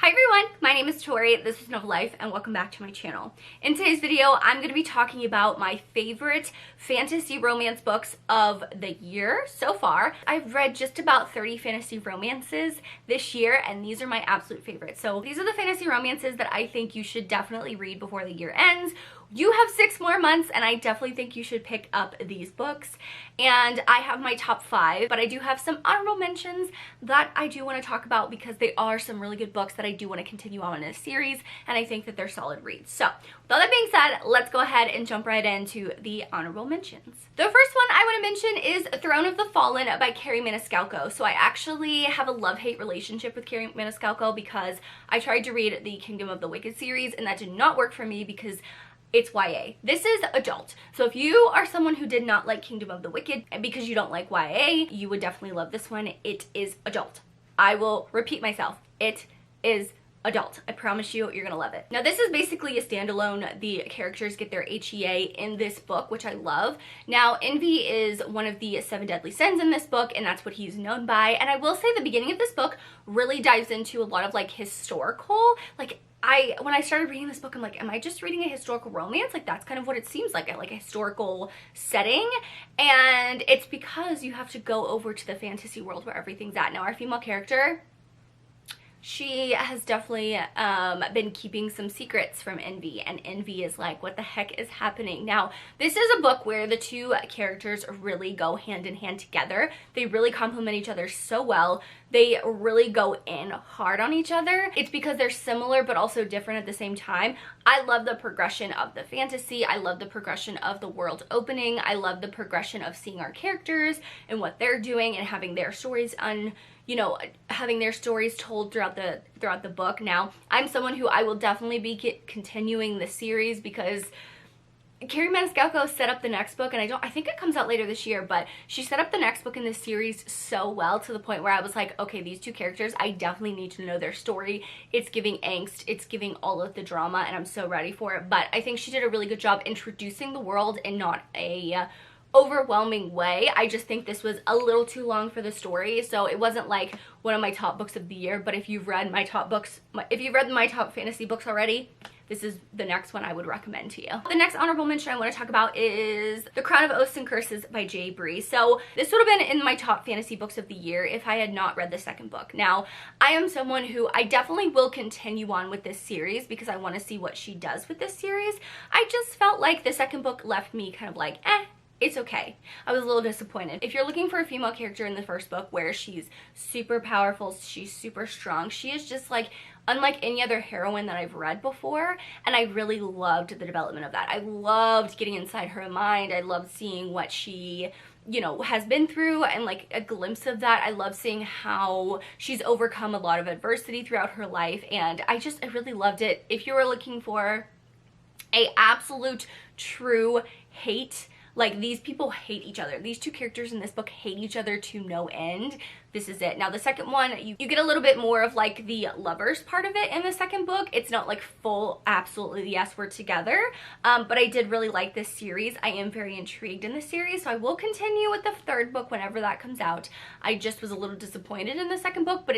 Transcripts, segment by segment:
Hi everyone, my name is Tori, this is Novel Life, and welcome back to my channel. In today's video, I'm going to be talking about my favorite fantasy romance books of the year so far. I've read just about 30 fantasy romances this year, and these are my absolute favorites. So these are the fantasy romances that I think you should definitely read before the year ends. You have 6 more months, and I definitely think you should pick up these books. And I have my top 5, but I do have some honorable mentions that I do want to talk about because they are some really good books that I do want to continue on in a series, and I think that they're solid reads. So with all that being said, let's go ahead and jump right into the honorable mentions. The first one I want to mention is Throne of the Fallen by Kerri Maniscalco. So I actually have a love-hate relationship with Kerri Maniscalco because I tried to read the Kingdom of the Wicked series, and that did not work for me because it's YA. This is adult. So if you are someone who did not like Kingdom of the Wicked, and because you don't like YA, you would definitely love this one. It is adult. I will repeat myself. It is adult. I promise you, you're gonna love it. Now this is basically a standalone. The characters get their HEA in this book, which I love. Now envy is one of the 7 deadly sins in this book, and that's what he's known by. And I will say the beginning of this book really dives into a lot of like historical, when I started reading this book, I'm like, am I just reading a historical romance? Like, that's kind of what it seems like a historical setting. And it's because you have to go over to the fantasy world where everything's at. Now, our female character, she has definitely been keeping some secrets from Envy, and Envy is like, what the heck is happening? Now, this is a book where the two characters really go hand in hand together. They really complement each other so well. They really go in hard on each other. It's because they're similar but also different at the same time. I love the progression of the fantasy. I love the progression of the world opening. I love the progression of seeing our characters and what they're doing and having their stories having their stories told throughout the book. Now, I'm someone who I will definitely be continuing the series because Kerri Maniscalco set up the next book, and I think it comes out later this year, but she set up the next book in this series so well to the point where I was like, okay, these two characters, I definitely need to know their story. It's giving angst, it's giving all of the drama, and I'm so ready for it. But I think she did a really good job introducing the world in not a overwhelming way. I just think this was a little too long for the story, so it wasn't like one of my top books of the year. But if you've read my top books, if you've read my top fantasy books already, this is the next one I would recommend to you. The next honorable mention I want to talk about is The Crown of Oaths and Curses by J. Bree. So this would have been in my top fantasy books of the year if I had not read the second book. Now, I am someone who I definitely will continue on with this series because I want to see what she does with this series. I just felt like the second book left me kind of like, it's okay. I was a little disappointed. If you're looking for a female character in the first book where she's super powerful, she's super strong, she is just like unlike any other heroine that I've read before, and I really loved the development of that. I loved getting inside her mind. I loved seeing what she has been through and like a glimpse of that. I love seeing how she's overcome a lot of adversity throughout her life, and I really loved it. If you were looking for a absolute true hate, like these people hate each other. These two characters in this book hate each other to no end. This is it. Now the second one, you get a little bit more of like the lovers part of it in the second book. It's not like full, absolutely, yes, we're together. But I did really like this series. I am very intrigued in the series, so I will continue with the third book whenever that comes out. I just was a little disappointed in the second book, but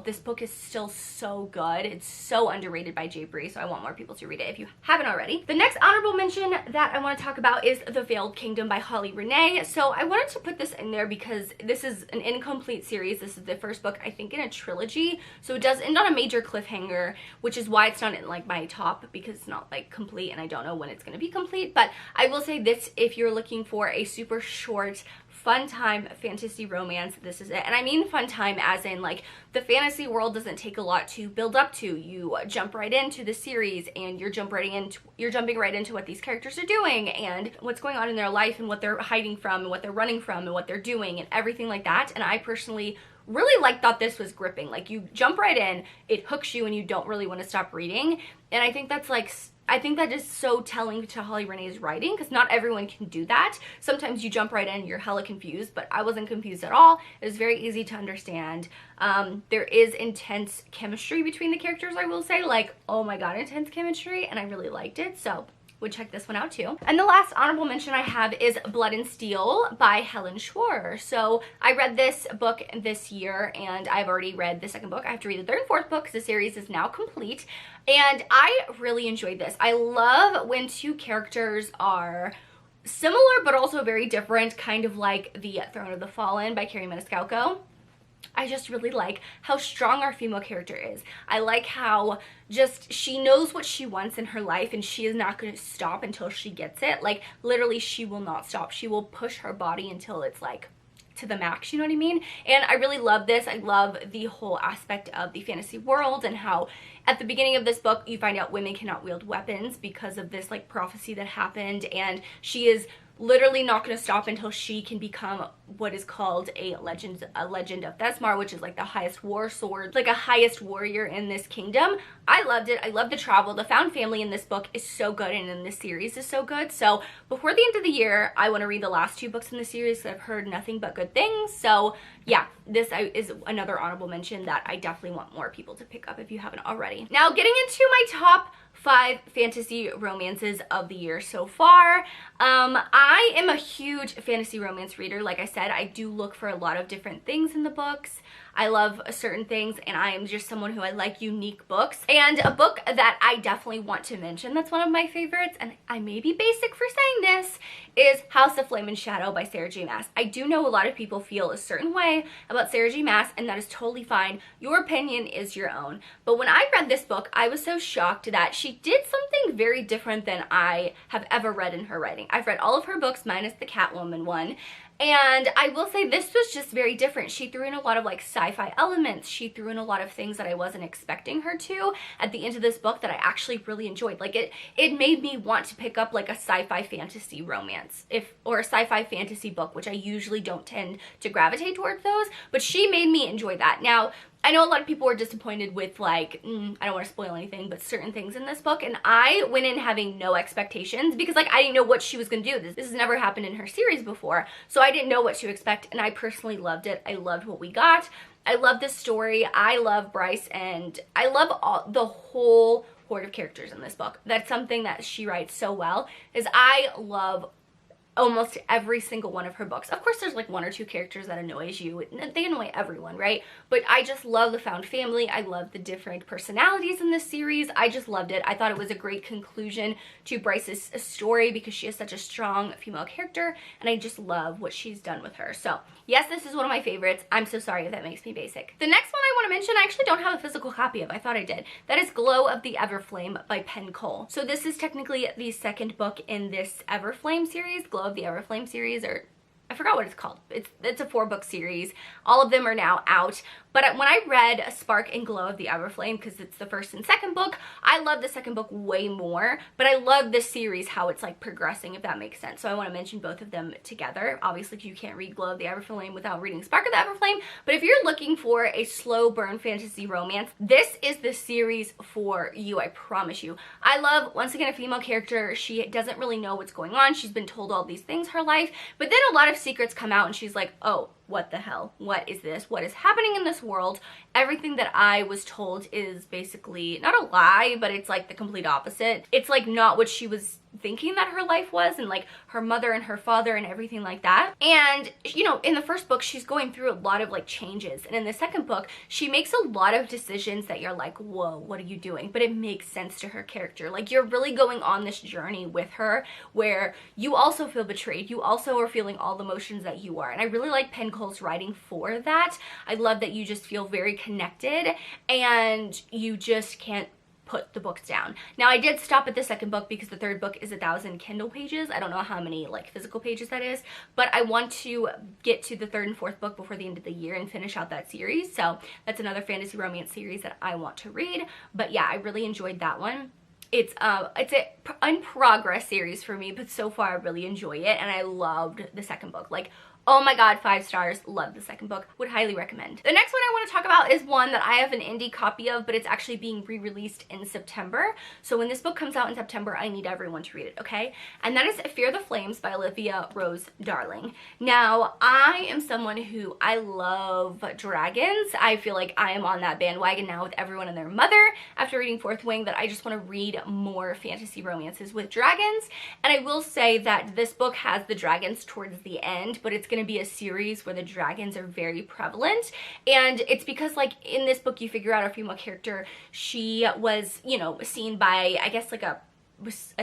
this book is still so good. It's so underrated by J. Bree, so I want more people to read it if you haven't already. The next honorable mention that I want to talk about is The Veiled Kingdom by Holly Renee. So I wanted to put this in there because this is an incomplete series. This is the first book, I think, in a trilogy, so it does end on a major cliffhanger, which is why it's not in like my top, because it's not like complete and I don't know when it's going to be complete. But I will say this, if you're looking for a super short fun time fantasy romance, this is it. And I mean fun time as in like the fantasy world doesn't take a lot to build up to. You jump right into the series and you're jumping right into what these characters are doing and what's going on in their life and what they're hiding from and what they're running from and what they're doing and everything like that. And I personally really thought this was gripping. Like, you jump right in, it hooks you, and you don't really want to stop reading. And I think that's like, I think that is so telling to Holly Renee's writing, because not everyone can do that. Sometimes you jump right in, you're hella confused, but I wasn't confused at all. It was very easy to understand. There is intense chemistry between the characters, I will say, like, oh my god, intense chemistry, and I really liked it. So would check this one out too. And the last honorable mention I have is Blood and Steel by Helen Schwarr. So I read this book this year, and I've already read the second book. I have to read the third and fourth book because the series is now complete. And I really enjoyed this. I love when two characters are similar but also very different, kind of like the Throne of the Fallen by Carrie Maniscalco. I just really like how strong our female character is. I like how just she knows what she wants in her life and she is not going to stop until she gets it. Like, literally, she will not stop. She will push her body until it's like to the max, you know what I mean? And I really love this. I love the whole aspect of the fantasy world and how at the beginning of this book you find out women cannot wield weapons because of this like prophecy that happened, and she is literally not going to stop until she can become what is called a legend of Thesmar, which is like the highest war sword, like a highest warrior in this kingdom. I loved it. I love the travel. The found family in this book is so good, and in this series is so good. So before the end of the year, I want to read the last two books in the series because I've heard nothing but good things. So yeah, this is another honorable mention that I definitely want more people to pick up if you haven't already. Now, getting into my top 5 fantasy romances of the year so far. I am a huge fantasy romance reader. Like I said, I do look for a lot of different things in the books. I love certain things, and I am just someone who I like unique books. And a book that I definitely want to mention that's one of my favorites, and I may be basic for saying this, is House of Flame and Shadow by Sarah J. Maas. I do know a lot of people feel a certain way about Sarah J. Maas, and that is totally fine. Your opinion is your own. But when I read this book, I was so shocked that she did something very different than I have ever read in her writing. I've read all of her books minus the Catwoman one, and I will say this was just very different. She threw in a lot of like sci-fi elements. She threw in a lot of things that I wasn't expecting her to at the end of this book that I actually really enjoyed. Like it made me want to pick up like a sci-fi fantasy romance or a sci-fi fantasy book, which I usually don't tend to gravitate towards those, but she made me enjoy that. Now, I know a lot of people were disappointed with like, I don't want to spoil anything, but certain things in this book, and I went in having no expectations because like I didn't know what she was going to do. This has never happened in her series before, so I didn't know what to expect, and I personally loved it. I loved what we got. I love this story. I love Bryce, and I love the whole horde of characters in this book. That's something that she writes so well, is I love almost every single one of her books. Of course, there's like one or two characters that annoys you. They annoy everyone, right? But I just love the found family. I love the different personalities in this series. I just loved it. I thought it was a great conclusion to Bryce's story because she is such a strong female character, and I just love what she's done with her. So yes, this is one of my favorites. I'm so sorry if that makes me basic. The next one I want to mention, I actually don't have a physical copy of. I thought I did. That is Glow of the Everflame by Penn Cole. So this is technically the second book in this Everflame series, Glow of the Everflame series, or I forgot what it's called. It's a 4-book series. All of them are now out. But when I read Spark and Glow of the Everflame, because it's the first and second book, I love the second book way more. But I love this series, how it's like progressing, if that makes sense. So I want to mention both of them together. Obviously, you can't read Glow of the Everflame without reading Spark of the Everflame. But if you're looking for a slow burn fantasy romance, this is the series for you, I promise you. I love, once again, a female character. She doesn't really know what's going on. She's been told all these things her life. But then a lot of secrets come out, and she's like, oh, what the hell? What is this? What is happening in this world? Everything that I was told is basically not a lie, but it's like the complete opposite. It's like not what she was thinking that her life was, and like her mother and her father and everything like that. And you know, in the first book she's going through a lot of like changes, and in the second book she makes a lot of decisions that you're like, whoa, what are you doing? But it makes sense to her character. Like, you're really going on this journey with her where you also feel betrayed. You also are feeling all the emotions that you are, and I really like Penn Cole's writing for that. I love that you just feel very connected and you just can't put the books down. Now, I did stop at the second book because the third book is 1,000 Kindle pages. I don't know how many like physical pages that is, but I want to get to the third and fourth book before the end of the year and finish out that series. So that's another fantasy romance series that I want to read. But yeah, I really enjoyed that one. It's a in progress series for me, but so far I really enjoy it, and I loved the second book. Like, Oh my god, 5 stars. Love the second book. Would highly recommend. The next one I want to talk about is one that I have an indie copy of, but it's actually being re-released in September. So when this book comes out in September, I need everyone to read it, okay? And that is Fear the Flames by Olivia Rose Darling. Now, I am someone who, I love dragons. I feel like I am on that bandwagon now with everyone and their mother after reading Fourth Wing, that I just want to read more fantasy romances with dragons. And I will say that this book has the dragons towards the end, but it's going to be a series where the dragons are very prevalent. And it's because, like, in this book you figure out our female character, she was, you know, seen by, I guess, like a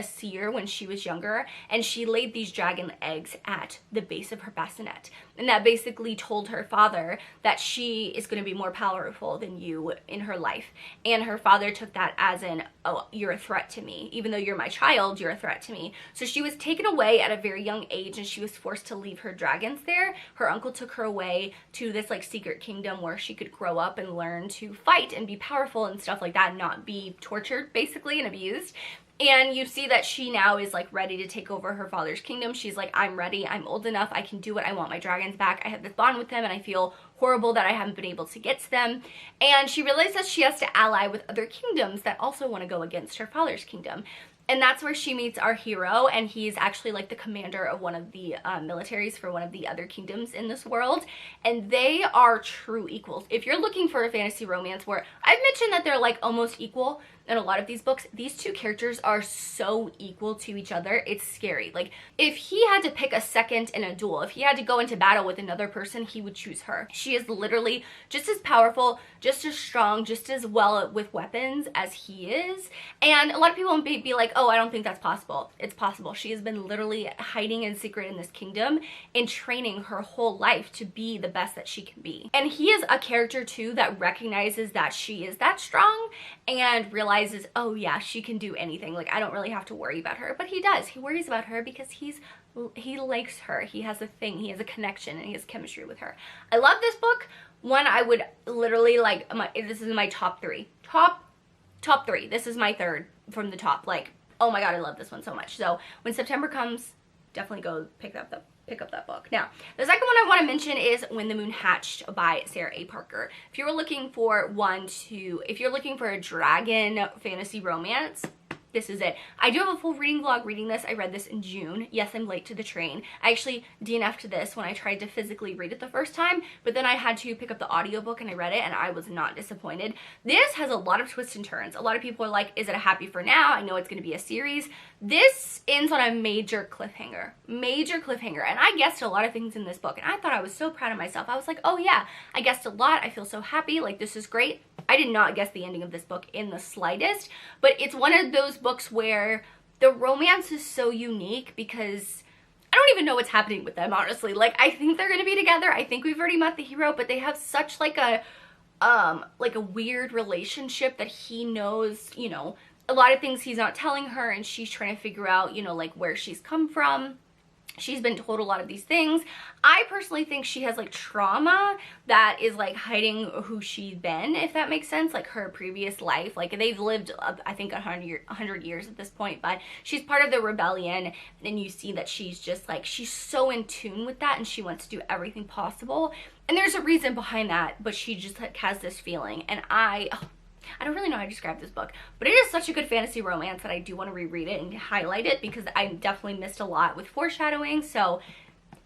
seer when she was younger, and she laid these dragon eggs at the base of her bassinet, and that basically told her father that she is going to be more powerful than you in her life. And her father took that as in, oh, you're a threat to me, even though you're my child, you're a threat to me. So she was taken away at a very young age, and she was forced to leave her dragons there. Her uncle took her away to this like secret kingdom where she could grow up and learn to fight and be powerful and stuff like that, and not be tortured basically and abused. And you see that she now is like ready to take over her father's kingdom. She's like, I'm ready, I'm old enough, I can do it, I want my dragons back, I have this bond with them, and I feel horrible that I haven't been able to get to them. And she realizes she has to ally with other kingdoms that also want to go against her father's kingdom. And that's where she meets our hero, and he's actually like the commander of one of the militaries for one of the other kingdoms in this world. And they are true equals. If you're looking for a fantasy romance where I've mentioned that they're like almost equal in a lot of these books, these two characters are so equal to each other, it's scary. Like, if he had to pick a second in a duel, if he had to go into battle with another person, he would choose her. She is literally just as powerful, just as strong, just as well with weapons as he is. And a lot of people will be like, oh, I don't think that's possible. It's possible. She has been literally hiding in secret in this kingdom and training her whole life to be the best that she can be. And he is a character too that recognizes that she is that strong and realizes, oh yeah, she can do anything. Like, I don't really have to worry about her. But he does. He worries about her because he likes her. He has a thing. He has a connection, and he has chemistry with her. I love this book. One I would literally like, this is my top 3. Top 3. This is my third from the top. Like, oh my god, I love this one so much. So when September comes, definitely go pick up that book. Now, the second one I want to mention is When the Moon Hatched by Sarah A. Parker. If you were looking for if you're looking for a dragon fantasy romance, this is it. I do have a full reading vlog reading this. I read this in June. Yes, I'm late to the train. I actually DNF'd this when I tried to physically read it the first time, but then I had to pick up the audiobook and I read it, and I was not disappointed. This has a lot of twists and turns. A lot of people are like, is it a happy for now? I know it's going to be a series. This ends on a major cliffhanger. Major cliffhanger. And I guessed a lot of things in this book, and I thought I was so proud of myself. I was like, oh yeah, I guessed a lot. I feel so happy. Like, this is great. I did not guess the ending of this book in the slightest, but it's one of those books where the romance is so unique because I don't even know what's happening with them, honestly. Like, I think they're gonna be together. I think we've already met the hero, but they have such like a weird relationship that he knows, you know, a lot of things he's not telling her, and she's trying to figure out, you know, like where she's come from. She's been told a lot of these things. I personally think she has like trauma that is like hiding who she's been, if that makes sense, like her previous life. Like, they've lived, I think, 100 years at this point, but she's part of the rebellion, and you see that she's just like, she's so in tune with that, and she wants to do everything possible. And there's a reason behind that, but she just like has this feeling, and I don't really know how to describe this book, but it is such a good fantasy romance that I do want to reread it and highlight it because I definitely missed a lot with foreshadowing. So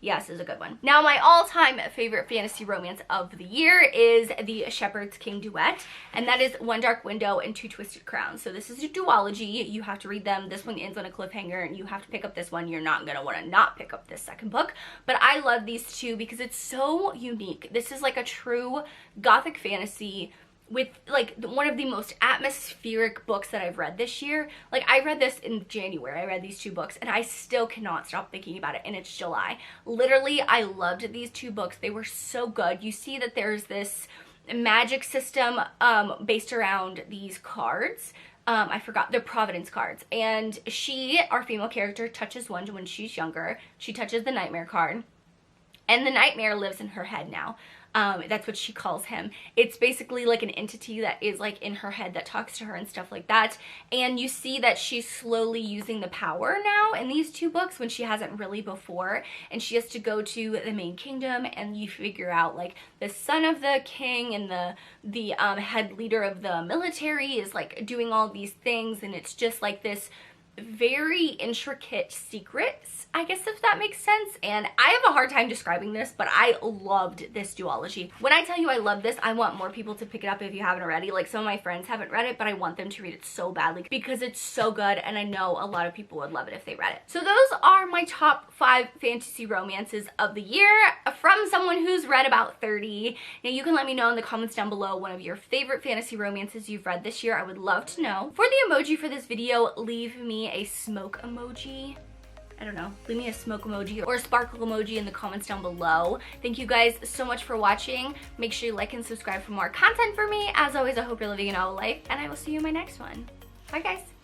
yes, it's a good one. Now, my all-time favorite fantasy romance of the year is the Shepherd's King duet, and that is One Dark Window and Two Twisted Crowns. So this is a duology. You have to read them. This one ends on a cliffhanger, and you have to pick up this one. You're not going to want to not pick up this second book, but I love these two because it's so unique. This is like a true gothic fantasy with like one of the most atmospheric books that I've read this year. Like, I read this in January. I read these two books, and I still cannot stop thinking about it, and it's July. Literally, I loved these two books. They were so good. You see that there's this magic system based around these cards. I forgot, they're Providence cards, and she, our female character, touches one when she's younger. She touches the Nightmare card, and the nightmare lives in her head now. That's what she calls him. It's basically like an entity that is like in her head that talks to her and stuff like that. And you see that she's slowly using the power now in these two books when she hasn't really before. And she has to go to the main kingdom, and you figure out like the son of the king and the head leader of the military is like doing all these things, and it's just like this very intricate secrets, I guess, if that makes sense. And I have a hard time describing this, but I loved this duology. When I tell you I love this, I want more people to pick it up if you haven't already. Like, some of my friends haven't read it, but I want them to read it so badly because it's so good, and I know a lot of people would love it if they read it. So those are my top 5 fantasy romances of the year from someone who's read about 30. Now, you can let me know in the comments down below one of your favorite fantasy romances you've read this year. I would love to know. For the emoji for this video, leave me a smoke emoji. I don't know, leave me a smoke emoji or a sparkle emoji in the comments down below. Thank you guys so much for watching. Make sure you like and subscribe for more content for me. As always, I hope you're living a novel life, and I will see you in my next one. Bye, guys.